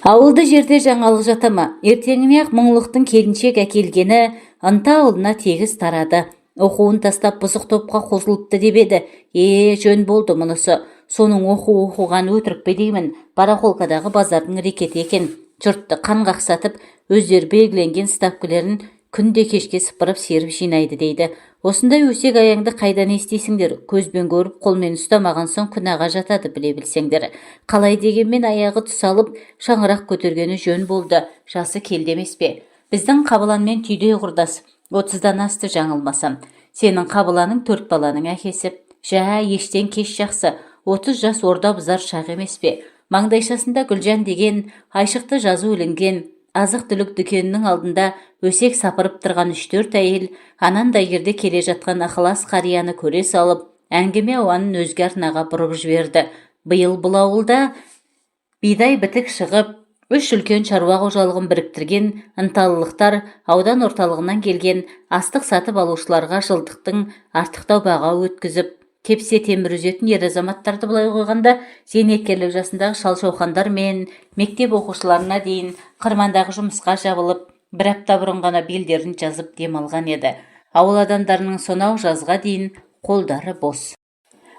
Ауылды жерде жаңалық жата ма? Ертеңіне ақ мұңлықтың келіншек әкелгені ынта ауылына тегіс тарады. Оқуын тастап бұзық топқа қосылыпты деп еді. Жөн болды мұнысы. Соның оқуған өтірік пе деймін. Барахолкадағы базардың рекеті екен. Жұртты қан қақсатып, өздері белгіленген ставкілерін күнде кешке сыпырып серіп жинайды дейді. Осындай өсек аяңды қайдан естисіңдер? Көзбен көріп, қолмен ұстамаған соң күнәға жатады, біле білсеңдер. Қалай дегенмен аяғы тұсалып, шаңырақ көтергені жөн болды. Жасы келді емес пе? Біздің Қабыланмен түйдей құрдас. 30-дан асты жаңылмасам. Сенің Қабыланың 4 баланың әкесі. Ештен кеш жақсы. 30 жас орда бұзар шақ емес пе? Маңдайшасында Гүлжан деген айшықты жазу ілінген азық-түлік дүкенінің алдында өсек сапырып тұрған 3-4 әйел анандай жерде келе жатқан ықылас қарияны көре салып, әңгіме ауанын өзге арнаға бұрып жіберді. Биыл бұл ауылда бидай бітік шығып, 3 үлкен шаруа қожалығын біріктірген ынталылықтар аудан орталығынан келген астық сатып алушыларға жылдықтың артықтау баға өткізіп, тепсе темір үзетін ер азаматтарды былай қойғанда, зейнеткерлік жасындағы шал-шауқандар мен мектеп оқушыларына дейін қырмандағы жұмысқа жабылып, бір апта бұрын ғана белдерін жазып демалған еді. Ауыл адамдарының сонау жазға дейін қолдары бос.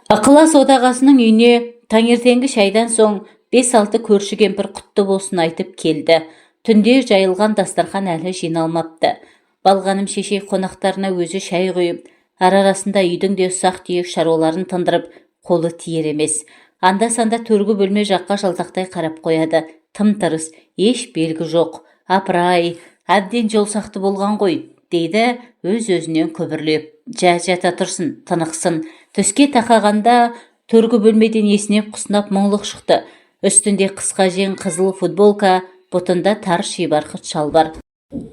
Ықылас одағасының үйіне таңертеңгі шайдан соң 5-6 көрші кемпір құтты болсын айтып келді. Түнде жайылған дастархан әлі жиналмапты. Балғаным шешей қонақтарына өзі шай құйып, арасында үйдің де ұсақ түйек шаруаларын тындырып, қолы тиер емес. Анда-санда төргі бөлме жаққа жалтақтай қарап қояды. Тым-тырыс, еш белгі жоқ. Апырай, әбден жол сақты болған ғой, дейді өз-өзінен күбірлеп. Жата тұрсын, тынықсын. Түске тақағанда төргі бөлмеден есінеп құсынап мұңлық шықты. Үстінде қысқа жең қызыл футболка, бұтында тар шибарқыт шалбар.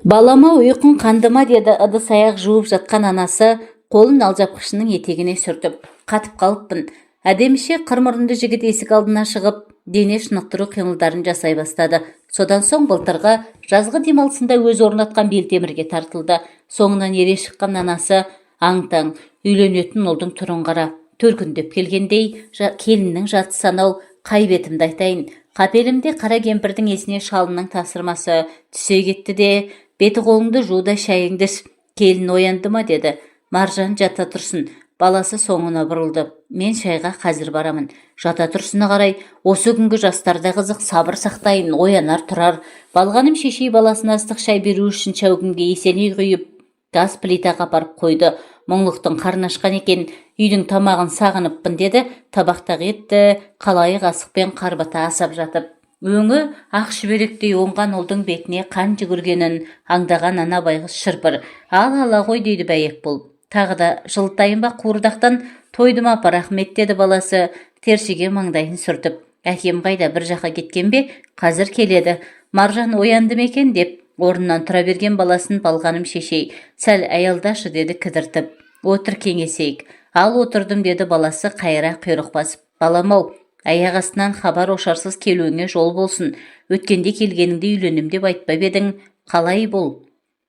Балама ұйқың қанды ма деді ыдыс-аяқ жуып жатқан анасы, қолын алжапқышының етегіне сүртіп. Қатып қалыппын. Әдеміше қырмұрынды жігіт есік алдына шығып, дене шынықтыру қимылдарын жасай бастады. Содан соң былтырғы жазғы демалысында өз орнатқан белтемірге тартылды. Соңынан ере шыққан анасы аң-таң, үйленетін ұлдың түрін қара. Төркіндеп келгендей, келіннің жаты санау, қай бетімді айтайын. Қапелімде қара кемпірдің есіне шалының тасырмасы түсе кетті де, беті қолыңды жуда шайыңды іш. Келін оянды ма деді. Маржан жата тұрсын. Баласы соңына бұрылды. Мен шайға қазір барамын. Жата тұрсына қарай, осы күнгі жастарда қызық, сабыр сақтайын, оянар тұрар. Балғаным шешей баласына ыстық шай беру үшін шәугімге есеней құйып, газ плитаға апарып қойды. Мұңлықтың қарны ашқан екен, үйдің тамағын сағыныппын деді, табақтағы етті қалайы қасықпен қарбыта асап жатып. Өңі ақ шүберектей оңған ұлдың бетіне қан жүгіргенін аңдаған ана байғыз шырпыр. Ала ғой дейді бәйек болып. Тағы да жылтайын ба қуырдақтан? Тойдым апа, рахмет деді баласы тершіге маңдайын сүртіп. Әкем қайда, бір жаққа кеткен бе? Қазір келеді. Маржан оянды ма екен деп орнынан тұра берген баласын Балғаным шешей сәл аялдашы деді кідіртіп. Отыр кеңесейік. Ал отырдым деді баласы қайыра құйрық басып. Балам-ау, аяқ астынан хабар ошарсыз келуіңе жол болсын. Өткенде келгеніңде үйленем деп айтпап едің, қалай бол?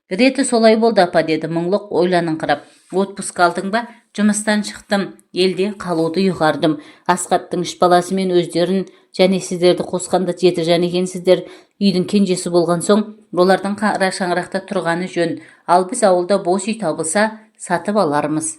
Реті солай болды апа деді мұңлық ойланыңқырап. Отпуск алдың ба? Жұмыстан шықтым. Елде қалуды ұйғардым. Асқаттың 3 баласы мен өздерін және сіздерді қосқанда 7 жан екенсіздер. Үйдің кенжесі болған соң, олардың қара шаңырақта тұрғаны жөн. Ал біз ауылда бос үй табылса, сатып алармыз.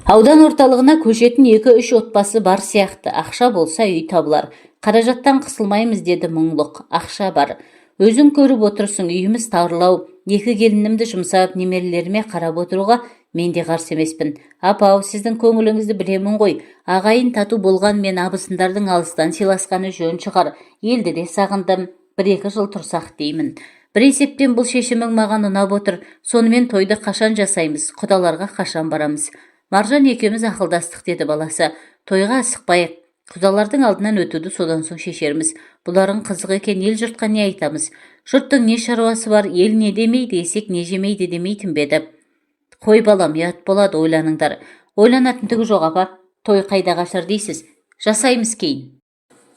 Аудан орталығына көшетін 2-3 отбасы бар сияқты. Ақша болса үй табылар. Қаражаттан қысылмаймыз деді мұңлық. Ақша бар. Өзің көріп отырсың, үйіміз тарлау. 2 келінімді жұмсап, немерелеріме қарап отыруға мен де қарсы емеспін. Апау, сіздің көңіліңізді білемін ғой. Ағайын тату болған мен абысындардың алыстан сыйласқаны жөн шығар. Елді де сағындым. 1-2 жыл тұрсақ деймін. Бір есептен бұл шешімің маған ұнап отыр. Сонымен тойды қашан жасаймыз? Құдаларға қашан барамыз? Маржан екеуміз ақылдастық деді баласы. Тойға асықпайық. Құдалардың алдынан өтуді содан соң шешерміз. Бұларың қызық екен, ел жұртқа не айтамыз? Жұрттың не шаруасы бар, ел не демейді, есек не жемейді демейтін беді. Қой балам, ұят болады, ойланыңдар. Ойланатын түгі жоқ апа. Той қайда қашар дейсіз? Жасаймыз кейін.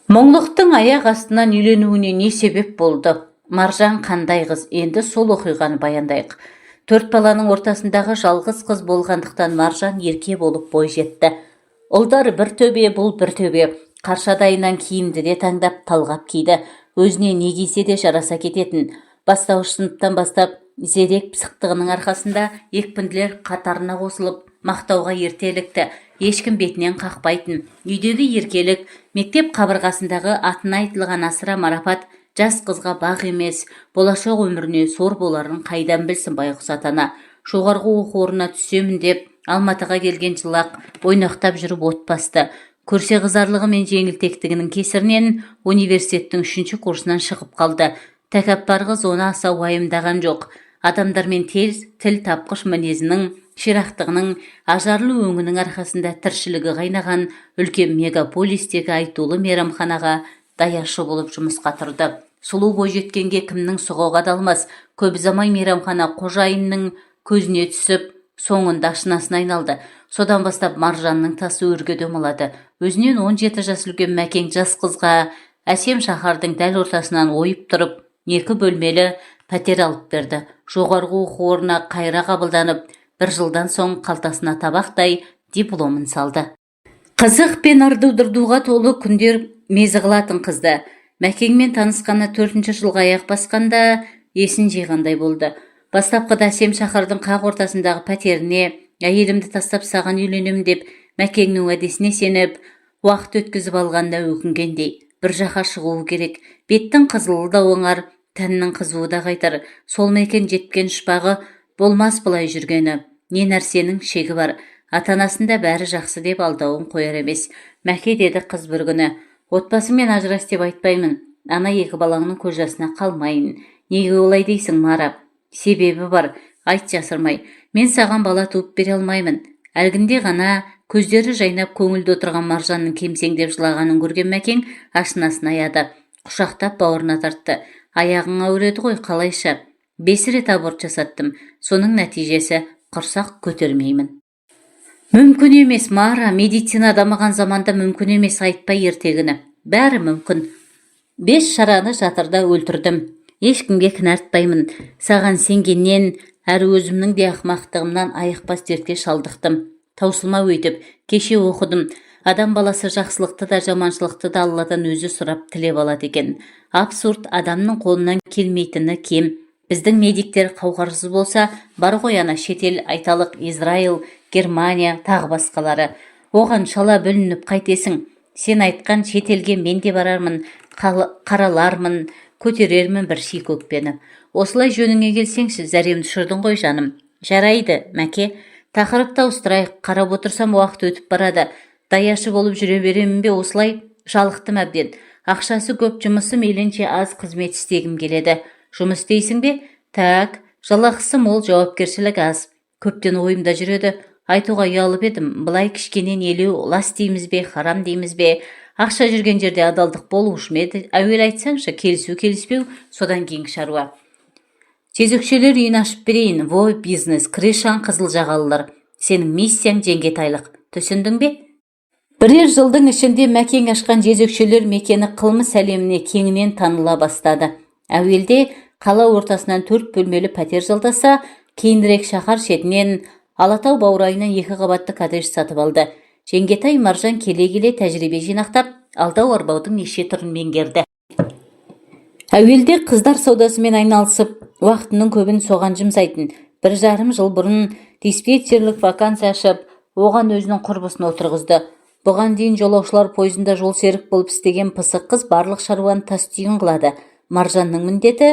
Мұңлықтың аяқ астынан үйленуіне не себеп болды? Маржан қандай қыз? Енді сол оқиғаны баяндайық. 4 баланың ортасындағы жалғыз қыз болғандықтан Маржан ерке болып бой жетті. Ұлдар бір төбе, бұл бір төбе. қаршадайынан киімді де таңдап талғап киді. Өзіне не кисе де жараса кететін. Бастауыш сыныптан бастап зерек пысықтығының арқасында екпінділер қатарына қосылып, мақтауға ертелікті. Ешкім бетінен қақпайтын. Үйдегі еркелік, мектеп қабырғасындағы атына айтылған асыра марапат жас қызға бақ емес, болашақ өміріне сор боларын қайдан білсін байғұс ата-ана. Жоғарғы оқу орнына түсемін деп Алматыға келген жылақ ойнақтап жүріп от басты. Көрсе қызарлығы мен жеңілтектігінің кесірінен университеттің 3-ші курсынан шығып қалды. Тәкаппар қыз оны аса уайымдаған жоқ. Адамдармен тез тіл тапқыш мінезінің, ширақтығының, ажарлы өңінің арқасында тіршілігі қайнаған үлкен мегаполистегі айтулы мейрамханаға даяшы болып жұмысқа тұрды. Сұлу бойжеткенге кімнің сұғуға далмас. Көп ұзамай мейрамхана қожайынның көзіне түсіп, соңында ашынасына айналды. Содан бастап Маржанның тасы өрге домалады. Өзінен 17 жас үлкен Мәкең жас қызға әсем шаһардың дәл ортасынан ойып тұрып, 2 бөлмелі пәтер алып берді. Жоғарғы оқу орнына қайра қабылданып, 1 жылдан соң қалтасына табақтай дипломын салды. Қызық пен ырду-дырдуға толы күндер мезі қылатын қызды. Мәкеңмен танысқаны 4-ші жылға аяқ басқанда есін жиғандай болды. Бастапқыда әсем шаһардың қақ ортасындағы пәтеріне әйелімді тастап саған үйленем деп Мәкеңнің уәдесіне сеніп, уақыт өткізіп алғанда өкінгендей. Бір жаққа шығуы керек. Беттің қызылы да оңар, тәннің қызуы да қайтар. Сол Мәкең жеткен шпағы болмас бұлай жүргені. Не нәрсенің шегі бар. Ата-анасында бәрі жақсы деп алдауын қояр емес. Мәке, деді қыз бір күні. Отбасымен ажырас деп айтпаймын. Ана 2 балаңның көз жасына қалмайын. Неге олай дейсің, Мара? Себебі бар, айт жасырмай. Мен саған бала туып бере алмаймын. Әлгінде ғана көздері жайнап көңілді отырған Маржанның кемсеңдеп жылағанын көрген Мәкең ашынасын аяды. Құшақтап бауырына тартты. Аяғың ауыреді ғой, қалайша? 5 рет аборт жасаттым. Соның нәтижесі құрсақ көтермеймін. Мүмкін емес, Мара, медицина дамыған заманда мүмкін емес, айтпай ертегіні. Бәрі мүмкін. 5 шараны жатырда өлтірдім. Ешкімге кінәртпаймын. Саған сенгеннен, әрі өзімнің де ақмақтығымнан айықпас дертке шалдықтым. Таусылма өйтіп, кеше оқыдым. Адам баласы жақсылықты да жаманшылықты да Алладан өзі сұрап тілеп алады екен. Абсурд, адамның қолынан келмейтіні кем. Біздің медиктер қауқарсыз болса, бар ғой ана шетел, айталық Израил, Германия, тағы басқалары. Оған шала бүлініп қайтесің. Сен айтқан шетелге мен де барармын, қаралармын, көтерермін бір ши көкпені. Осылай жөніңе келсеңші, зәремді ұшырдың ғой жаным. Жарайды, Мәке. Тақырыпты ауыстырайық. Қарап отырсам уақыт өтіп барады. Даяшы болып жүре беремін бе осылай? Жалықтым әбден. Ақшасы көп, жұмысы мейлінше аз қызмет істегім келеді. Жұмыс дейсің бе? Так, жалақысы мол, жауапкершілік аз. Көптен ойымда жүреді. Айтуға ұялып едім. Былай кішкенен елеу, лас дейміз бе, харам дейміз бе? Ақша жүрген жерде адалдық болушы ма еді? Әуел айтсаңшы, келісу келіспеу, содан кейінгі шаруа. Жезөкшелер үйін ашып берейін. Во бизнес, крышаң қызыл жағалылар. Сенің миссияң жеңгетайлық. Түсіндің бе? Бірер жылдың ішінде Мәкең ашқан жезөкшелер мекені қылмыс әлеміне кеңінен таныла бастады. Әуелде қала ортасынан 4 бөлмелі пәтер жалдаса, кейінірек шаһар шетінен Алатау баурайынан 2 қабатты коттедж сатып алды. Жеңгетай Маржан келе-келе тәжірибе жинақтап, алдау арбаудың неше түрін меңгерді. Әуелде қыздар саудасымен айналысып, уақытының көбін соған жұмсайтын. 1,5 жыл бұрын диспетчерлік вакансия ашып, оған өзінің құрбысын отырғызды. Бұған дейін жолаушылар пойызында жол серік болып істеген пысық қыз барлық шаруаны тас түйін қылады. Маржанның міндеті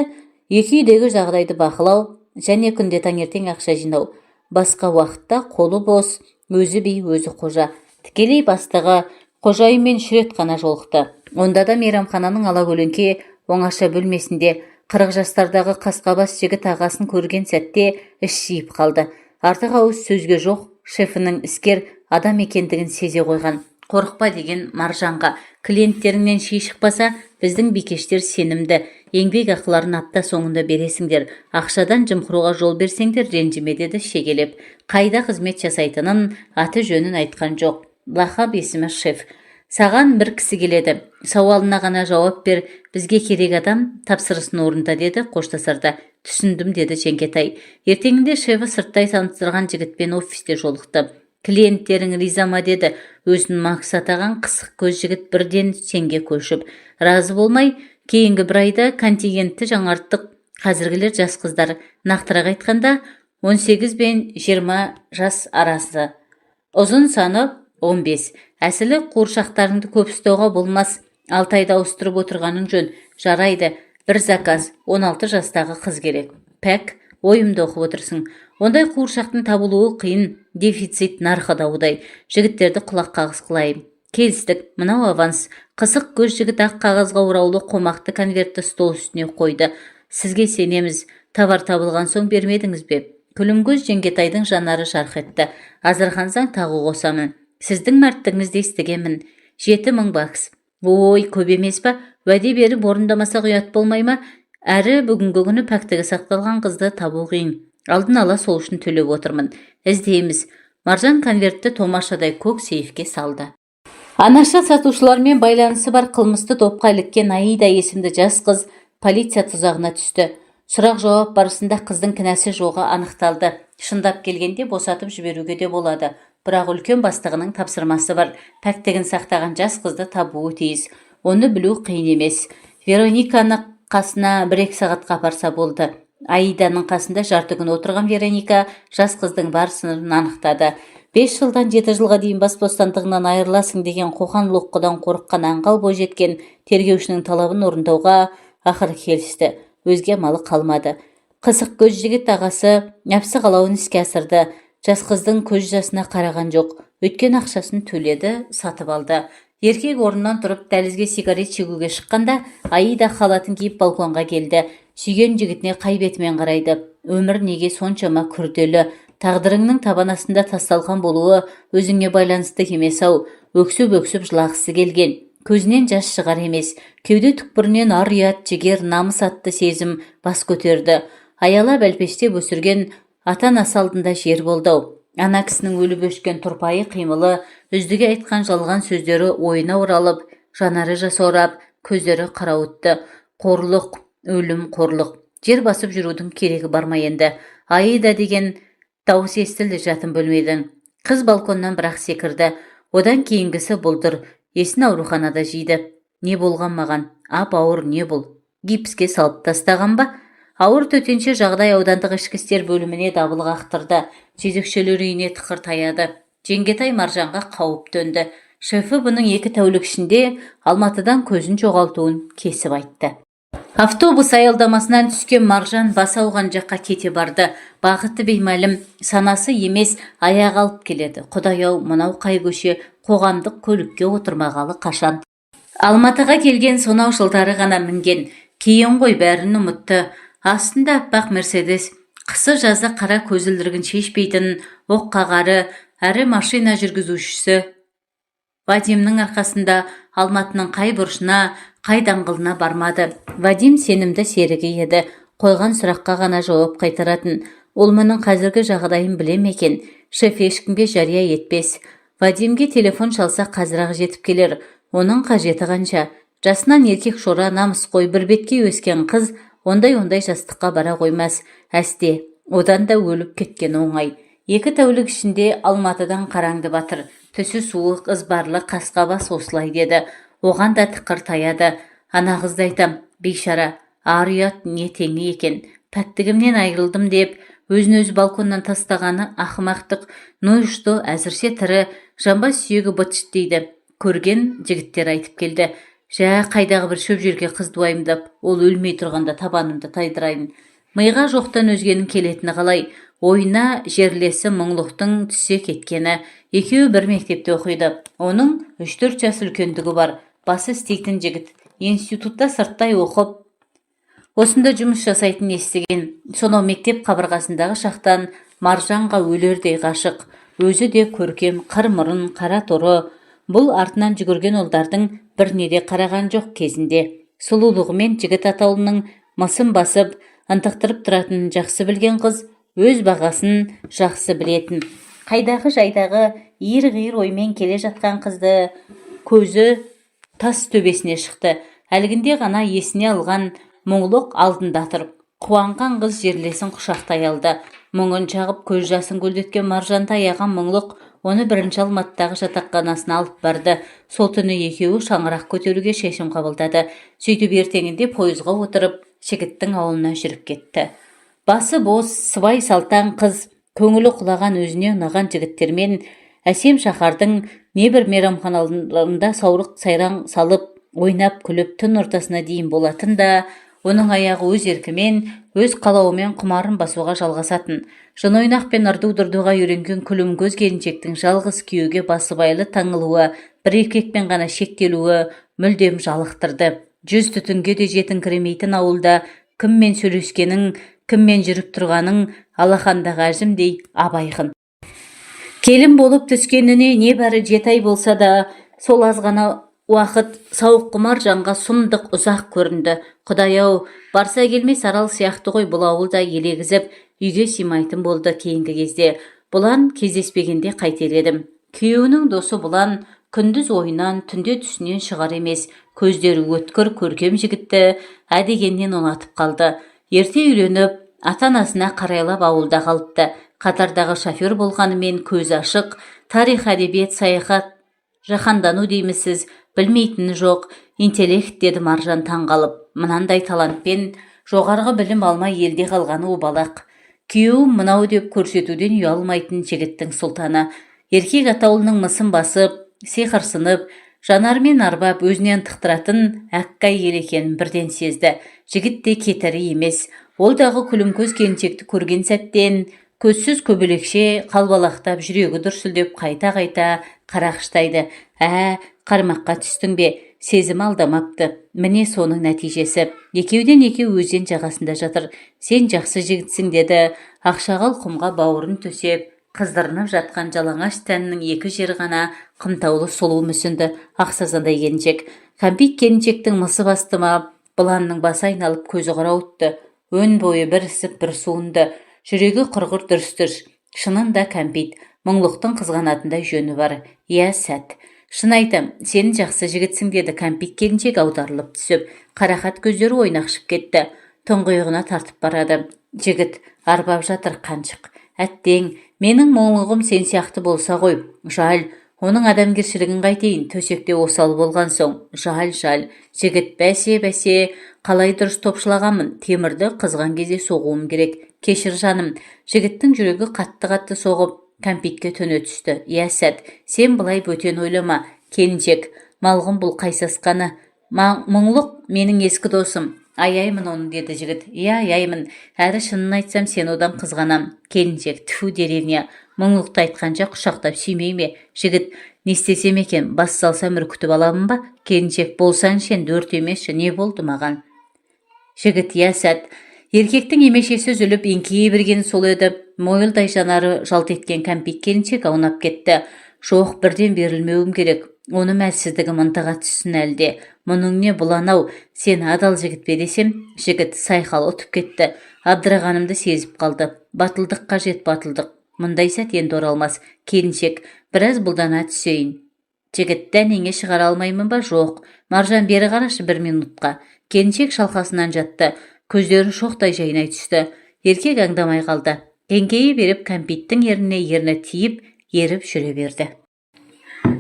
екі үйдегі жағдайды бақылау және күнде таңертең ақша жинау. Басқа уақытта қолы бос, өзі би, өзі қожа. Тікелей бастығы қожайынмен 3 рет қана жолықты. Онда да мейрамхананың алакөлеңке оңаша бөлмесінде 40 жастардағы қасқабас жігіт ағасын көрген сәтте іш жиып қалды. Артық ауыз сөзге жоқ, шефінің іскер адам екендігін сезе қойған. Қорықпа деген Маржанға. Клиенттеріңнен ши шықпаса, біздің бикештер сенімді. Еңбек ақыларын апта соңында бересіңдер. Ақшадан жымқыруға жол берсеңдер, ренжіме, деді шегелеп. Қайда қызмет жасайтынын, аты жөнін айтқан жоқ. Лақап есімі шеф. Саған бір кісі келеді. Сауалына ғана жауап бер. Бізге керек адам, тапсырысын орында, деді қоштасарда. Түсіндім, деді Жеңгетай. Ертеңінде шефі сырттай таныстырған жігітпен офисте жолықты. Клиенттерің риза ма деді. Өзін Макс атаған қысық көз жігіт бірден сенге көшіп. Разы болмай, кейінгі бір айда контингентті жаңарттық. Қазіргілер жас қыздар. Нақтырақ айтқанда 18 бен 20 жас арасы. Ұзын саны 15. Әсілі қуыршақтарыңды көп ұстауға болмас. 6 айда ауыстырып отырғаның жөн. Жарайды. Бір заказ. 16 жастағы қыз керек. Пәк, ойымды оқып отырсың. Ондай қуыршақтың табылуы қиын. Дефицит нарқы даудай. Жігіттерді құлақ қағыс қылайын. Келістік. Мынау аванс. Қысық көз жігіт ақ қағазға ораулы қомақты конвертті стол үстіне қойды. Сізге сенеміз. Товар табылған соң бермедіңіз бе? Күлімгөз Жеңгетайдың жанары жарқ етті. Азырхансаң тағы қосамын. Сіздің мәрттігіңізді естігемін. 7.000 бакс. Ой, көп емес па? Уәде беріп орындамасақ ұят болмай ма? Әрі бүгінгі күні пәктігі сақталған қызды табу қиын. Алдын ала сол үшін төлеп отырмын. Іздейміз. Маржан конвертті томашадай көк сейфке салды. Анаша сатушылармен байланысы бар қылмысты топқа іліккен Аида есімді жас қыз полиция тұзағына түсті. Сұрақ жауап барысында қыздың кінәсі жоғы анықталды. Шындап келгенде босатып жіберуге де болады. Бірақ үлкен бастығының тапсырмасы бар. Пәктігін сақтаған жас қызды табуы тиіс. Оны білу қиын емес. Верониканы қасына 1-2 сағатқа апарса болды. Аиданың қасында жарты күн отырған Вероника жас қыздың бар сырын анықтады. 5 жылдан 7 жылға дейін бас бостандығынан айырыласың деген қоқан-лоққыдан қорыққан аңғал бойжеткен тергеушінің талабын орындауға ақыры келісті. Өзге амалы қалмады. Қысық көз жігіт ағасы нәпсі қалауын іске асырды. Жас қыздың көз жасына қараған жоқ. Өткен ақшасын төледі, сатып алды. Еркек орнынан тұрып дәлізге сигарет шегуге шыққанда Аида халатын киіп балконға келді. Сүйген жігітіне қай бетімен қарайды. Өмір неге соншама күрделі? Тағдырыңның табанасында тасталған болуы өзіңе байланысты емес-ау. Өксіп-өксіп жылағысы келген. Көзінен жас шығар емес. Кеуде түкпірінен ар ұят, жігер, намыс атты сезім бас көтерді. Аялап әлпештеп өсірген ата-анасы алдында жер болды-ау. Ана кісінің өліп өшкен тұрпайы қимылы, үздіге айтқан жалған сөздері ойына оралып, жанары жасаурап, көздері қарауытты. Қорлық, өлім, қорлық. Жер басып жүрудің керегі барма енді. Аида деген дауыс естілді жатын бөлмеден. Қыз балконнан бірақ секірді. Одан кейінгісі бұлдыр. Есін ауруханада жейді. Не болған маған? Ап-ауыр не бұл? Гипске салып тастаған ба? Ауыр төтенше жағдай аудандық ішкі істер бөліміне дабыл қақтырды. Жезөкшелер үйіне тықыр таяды. Жеңгетай Маржанға қауіп төнді. Шефі бұның 2 тәулік ішінде Алматыдан көзін жоғалтуын кесіп айтты. Автобус аялдамасынан түскен Маржан бас ауған жаққа кете барды. Бақыты беймәлім, санасы емес, аяқ алып келеді. Құдай-ау, мынау қай көше, қоғамдық көлікке отырмағалы қашан. Алматыға келген сонау жылдары ғана мінген. Кейін ғой бәрін ұмытты. Астында аппақ Мерседес, қысы жазы қара көзілдіргін шешпейтін, оққағары, әрі машина жүргізушісі. Вадимнің арқасында Алматының қай бұрышына, қай даңғылына бармады. Вадим сенімді серігі еді. Қойған сұраққа ғана жауап қайтаратын. Ол мұның қазіргі жағдайын біле ме екен? Шеф ешкімге жария етпес. Вадимге телефон шалса қазір-ақ жетіп келер. Оның қажеті қанша? Жасынан еркек шора, намысқой, бір бетке өскен қыз ондай жастыққа бара қоймас. Әсте, одан да өліп кеткен оңай. 2 тәулік ішінде Алматыдан қараңды батыр. Түсі суық, ызбарлы, қасқа бас осылай деді. Оған да тықыр таяды. Ана қызды айтам, бейшара, ар ұят не теңі екен. Пәктігімнен айырылдым деп, өзін-өзі балконнан тастағаны ақымақтық. Нойшты әзірше тірі, жамбас сүйегі бытшыт дейді. Көрген жігіттер айтып келді. Жә, қайдағы бір шөп жерге қызды уайымдап, ол өлмей тұрғанда табанымды тайдырайын. Миға жоқтан өзгенің келетіні қалай? Ойына жерлесі мұңлықтың түсе кеткені. Екеуі бір мектепте оқиды. Оның 3-4 жас үлкендігі бар. Басы істейтін жігіт. Институтта сырттай оқып, осында жұмыс жасайтын естіген. Сонау мектеп қабырғасындағы шақтан Маржанға өлердей ғашық. Өзі де көркем, қыр мұрын, қара торы. Бұл артынан жүгірген ұлдардың біріне де қараған жоқ кезінде. Сұлулығымен жігіт атаулының мысын басып, ынтықтырып тұратынын жақсы білген қыз өз бағасын жақсы білетін. Қайдағы жайдағы иір-ғиыр оймен келе жатқан қызды көзі тас төбесіне шықты. Әлгінде ғана есіне алған мұңлық алдында тұрып, қуанған қыз жерлесін құшақтай алды. Мұңын жағып көз жасын көлдеткен Маржанды аяған мұңлық оны бірінші Алматыдағы жатақханасына алып барды. Сол түні екеуі шаңырақ көтеруге шешім қабылдады. Сөйтіп ертеңінде пойызға отырып, жігіттің ауылына жүріп кетті. Басы бос, сыбай салтаң қыз, көңілі құлаған өзіне ұнаған жігіттермен әсем шаһардың небір мейрамханаларында саурық сайран салып, ойнап күліп түн ортасына дейін болатын да, оның аяғы өз еркімен, өз қалауымен құмарын басуға жалғасатын. Жын ойнақ пен ырду-дырдуға үйренген күлімкөз келіншектің жалғыз күйеуге басыбайлы таңылуы, бір еркекпен ғана шектелуі мүлдем жалықтырды. Жүз түтінге де жетіңкіремейтін ауылда кіммен сөйлескенің, кіммен жүріп тұрғаның алақандағы әжімдей ап-айқын. Келін болып түскеніне небәрі 7 ай болса да, сол аз ғана уақыт сауық құмар жанға сұмдық ұзақ көрінді. Құдай-ау, барса келмес арал сияқты ғой бұл ауылда елегізіп, үйге сыймайтын болды кейінгі кезде. Бұлан кездеспегенде қайтер едім. Күйеуінің досы Бұлан күндіз ойынан, түнде түсінен шығар емес. Көздері өткір көркем жігітті әдегеннен ұнатып қалды. Ерте үйленіп, ата-анасына қарайлап ауылда қалыпты. Қатардағы шофер болғанымен көзі ашық, тарих, әдебиет, саяхат, жаһандану деймісіз, білмейтіні жоқ, интеллект, деді Маржан таңғалып. Мынандай талантпен жоғарғы білім алмай елде қалғаны обалақ. Күйеуім мынау деп көрсетуден ұялмайтын жігіттің сұлтаны. Еркек атаулының мысын басып, сиқырсынып, жанармен арбап өзінен тықтыратын әккай ел екенін бірден сезді. Жігіт те кетірі емес. Ол дағы күлімкөз келіншекті көрген сәттен көзсіз көбелекше қалбалақтап, жүрегі дүрсілдеп қайта-қайта қарақштайды. Қармаққа түстің бе? Сезім алдамапты. Міне соның нәтижесі. Екеуден екеу өзен жағасында жатыр. Сен жақсы жігітсің, деді. Ақшағал құмға бауырын төсеп, қыздырынып жатқан жалаңаш тәнінің екі жері ғана қымтаулы сұлу мүсінді ақсазадай келіншек. Кәмпит келіншектің мысы бастыма, Бұланның басы айналып көзі қарауытты. Өн бойы бір ісіп бір суынды. Жүрегі құрғыр дүрстір. Шынында кәмпит, мұңлықтың қызғанатындай жөні бар. Иә, сәт. Шын айтам, сен жақсы жігітсің, деді кәмпит келіншек аударылып түсіп. Қарақат көздері ойнақшып кетті. Тұңғиығына тартып барады. Жігіт арбап жатыр қаншық. Әттең, менің мұңлығым сен сияқты болса ғой. Жал, оның адамгершілігін қайтейін, төсекте осал болған соң. Жал. Жігіт бәсе, қалай дұрыс топшылағанмын. Темірді қызған кезде соғуым керек. Кешір жаным. Жігіттің жүрегі қатты соғып, кәмпитке төне түсті. Иә, сәт, сен былай бөтен ойлама. Келіншек, малғын бұл қайсасқаны. Мұңлық менің ескі досым. Аяймын оны, деді жігіт. Иә, аяймын. Әрі шынын айтсам, сен одан қызғанам. Келіншек, тфу, деревня. Мұңлықты айтқанша құшақтап сүймей ме? Жігіт, не істесем екен, бас салсам үркітіп аламын ба? Келіншек, болсаң сен дөрт емесші, не болды маған? Жігіт, иә, сәт. Еркектің емешесі үзіліп еңкейе бергені сол еді. Мойылдай жанары жалт еткен кәмпит келіншек аунап кетті. Жоқ, бірден берілмеуім керек. Оны әлсіздігім ынтыға түссін әлде. Мұның не Бұлан-ау, сен адал жігіт бе десем, жігіт сайқал ұтып кетті. Абдырағанымды сезіп қалды. Батылдық қажет, батылдық. Мұндай сәт енді оралмас. Келіншек, біраз бұлдана түсейін. Жігіт, дәнеңе шығара алмаймын ба? Жоқ. Маржан, бері қарашы 1 минутқа. Келіншек шалқасынан жатты. Көздерін шоқтай жайнай түсті. Еркек аңдамай қалды. Еңкейе беріп кәмпиттің ерні тиіп, еріп жүре берді.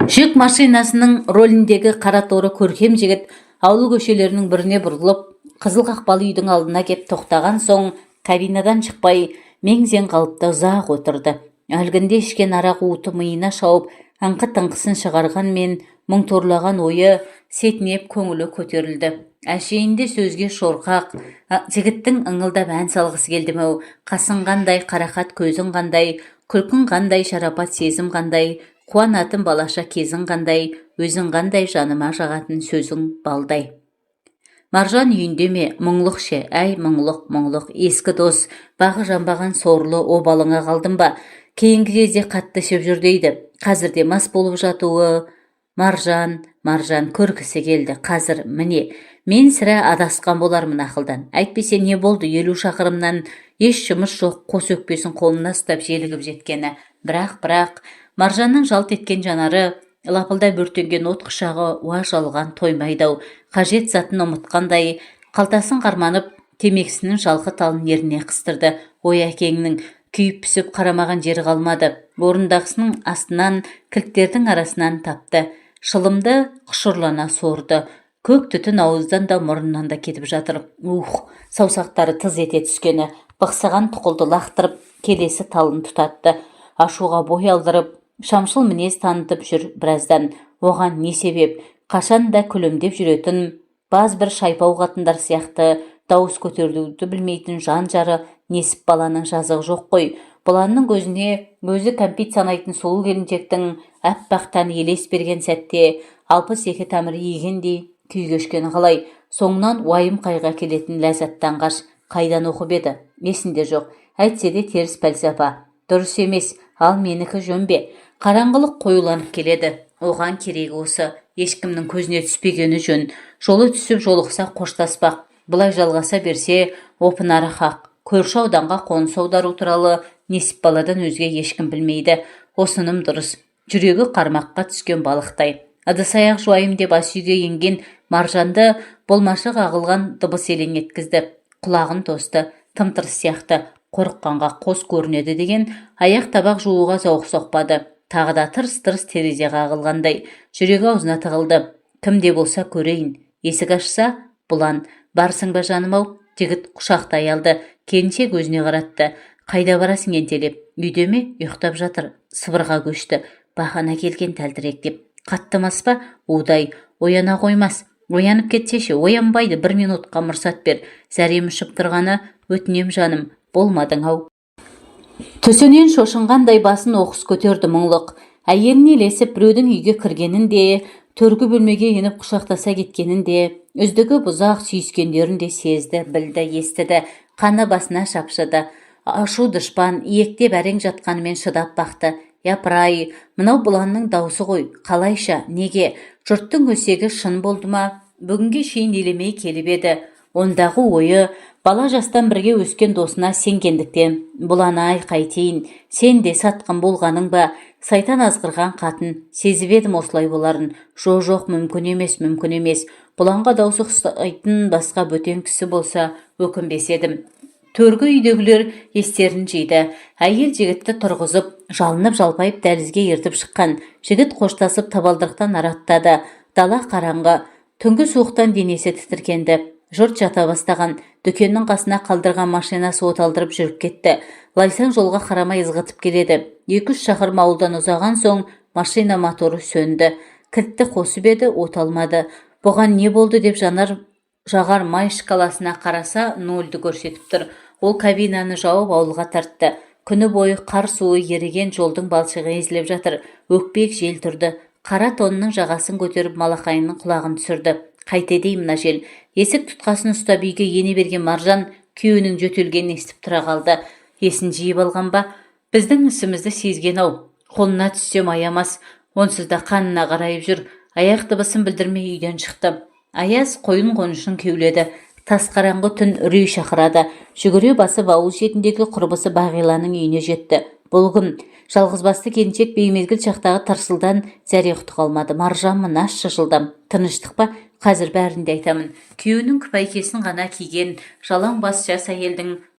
Жүк машинасының роліндегі қара торы көркем жігіт ауыл көшелерінің біріне бұрылып, қызыл қақпалы үйдің алдына кеп тоқтаған соң, кабинадан шықпай, мең-зең қалыпта ұзақ отырды. Әлгінде ішкен арақ уыты миына шауып, аңқы-тыңқысын шығарғанмен, мұң торлаған ойы сетінеп көңілі көтерілді. Әшейінде сөзге шорқақ, жігіттің ыңылдап ән салғысы келді-мәу. Қасың қандай, қарақат көзің қандай, күлкің қандай, шарапат сезім қандай, қуанатын балаша кезің қандай, өзің қандай, жаныма жағатын сөзің балдай. Маржан үйінде ме? Мұңлық ше? Әй, мұңлық, ескі дос, бағы жанбаған сорлы обалыңа қалдым ба? Кейінгі кезде қатты ішіп жүр дейді. Қазірде мас болып жатуы. Маржан көргісі келді. Қазір міне, мен сірә адасқан болармын ақылдан. Әйтпесе не болды, 50 шақырымнан еш жұмыс жоқ, қос өкпесін қолына ұстап желігіп жеткені. Бірақ Маржанның жалт еткен жанары, лапылдай бүртенген от құшағы уа жалған тоймайдау. Қажет затын ұмытқандай, қалтасын қарманып, темекісінің жалқы талын еріне қыстырды. Ой әкеңнің, күйіп пісіп қарамаған жері қалмады. Орындағысының астынан, кілттердің арасынан тапты. Шылымды құшырлана сорды. Көк түтін ауыздан да мұрнынан да кетіп жатыр. Саусақтары тыз ете түскені. Бықсыған тұқылды лақтырып, келесі талын тұтатты. Ашуға бой алдырып, шамшыл мінез танытып жүр біраздан. Оған не себеп? Қашан да күлімдеп жүретін, баз бір шайпау қатындар сияқты дауыс көтеруді білмейтін жан жары Несіп баланың жазығы жоқ қой. Бұланның көзіне өзі кәмпит санайтын сұлу келіншектің аппақ тәні елес берген сәтте 62 тәмірі егендей күй кешкені қалай? Соңынан уайым қайға келетін ләззаттан қаш. Қайдан оқып еді? Есінде жоқ. Әйтсе де теріс пәлсапа. Дұрыс емес, ал менікі жөн бе? Қараңғылық қоюланып келеді. Оған керегі осы. Ешкімнің көзіне түспегені жөн. Жолы түсіп жолықса қоштаспақ. Бұлай жалғаса берсе, опынары хақ. Көрші ауданға қоныс аудару туралы Несіп баладан өзге ешкім білмейді. Осыным дұрыс. Жүрегі қармаққа түскен балықтай. Ыдыс-аяқ жуайым деп ас үйге енген Маржанды болмашы қағылған дыбыс елең еткізді. Құлағын тосты. Тым-тырыс сияқты. Қорыққанға қос көрінеді деген аяқ табақ жууға зауық соқпады. Тағы да тырс-тырс терезе қағылғандай. Жүрегі аузына тығылды. Кім де болса көрейін. Есік ашса, Бұлан. Барсың ба жаным-ау? Жігіт құшақтай алды. Келіншек өзіне қаратты. Қайда барасың ентелеп? Үйде ме? Ұйықтап жатыр. Сыбырға көшті. Бағана келген тәлтіректеп. Қаттымас па? Удай. Ояна қоймас. Оянып кетсеші, оянбайды. 1 минутқа мұрсат бер. Зәрем ұшып тұрғаны, өтінем жаным. Болмадың-ау. Төсенен шошынғандай басын оқыс көтерді мұңлық. Әйеліне ілесіп біреудің үйге кіргенін де, төргі бөлмеге еніп құшақтаса кеткенін де, үздігі бұзақ сүйіскендерін де сезді, білді, естіді. Қаны басына шапшыды. Ашу дұшпан, иектеп әрең жатқанымен шыдап бақты. Япыр-ай, мынау Бұланның даусы ғой. Қалайша, неге? Жұрттың өсегі шын болды ма? Бүгінге шейін елемей келіп еді. Ондағы ойы бала жастан бірге өскен досына сенгендіктен. Бұлан-ай, қайтейін, сен де сатқын болғаның ба? Сайтан азғырған қатын. Сезіп едім осылай боларын. Жоқ, мүмкін емес. Бұланға даусы ұқсайтын басқа бөтен кісі болса, өкінбес едім. Төргі үйдегілер естерін жиды. Әйел жігітті тұрғызып, жалынып жалпайып дәлізге ертіп шыққан. Жігіт қоштасып табалдырықтан араттады. Дала қараңғы. Түнгі суықтан денесі тітіркенді. Жұрт жата бастаған. Дүкеннің қасына қалдырған машинасы оталдырып жүріп кетті. Лайсаң жолға қарамай ызғытып келеді. 2-3 шақырым ауылдан ұзаған соң машина моторы сөнді. Кілтті қосып еді, оталмады. Бұған не болды деп жағар май шкаласына қараса, 0-ді көрсетіп тұр. Ол кабинаны жауып ауылға тартты. Күні бойы қар суы еріген жолдың балшығы езіліп жатыр. Өкпек жел тұрды. Қара тонның жағасын көтеріп малақайының құлағын түсірді. Қайтедей мына жел. Есік тұтқасын ұстап үйге ене берген Маржан күйеуінің жөтелгенін естіп тұра қалды. Есін жиып алған ба? Біздің ісімізді сезген-ау. Қолына түссем аямас. Онсыз да қанына қарайып жүр. Аяқ дыбысын білдірмей үйден шықты. Аяз қойын қонышын кеуледі. Тас қараңғы түн үрей шақырады. Жүгіре басып ауыл шетіндегі құрбысы Бағиланың үйіне жетті. Бұл кім? Жалғызбасты келіншек беймезгіл шақтағы тырсылдан зәре құты қалмады. Маржан мына жылдам. Тыныштық па? Қазір бәрін де айтамын. Күйеуінің күпәйкесін ғана киген жалаң бас жас әйелдің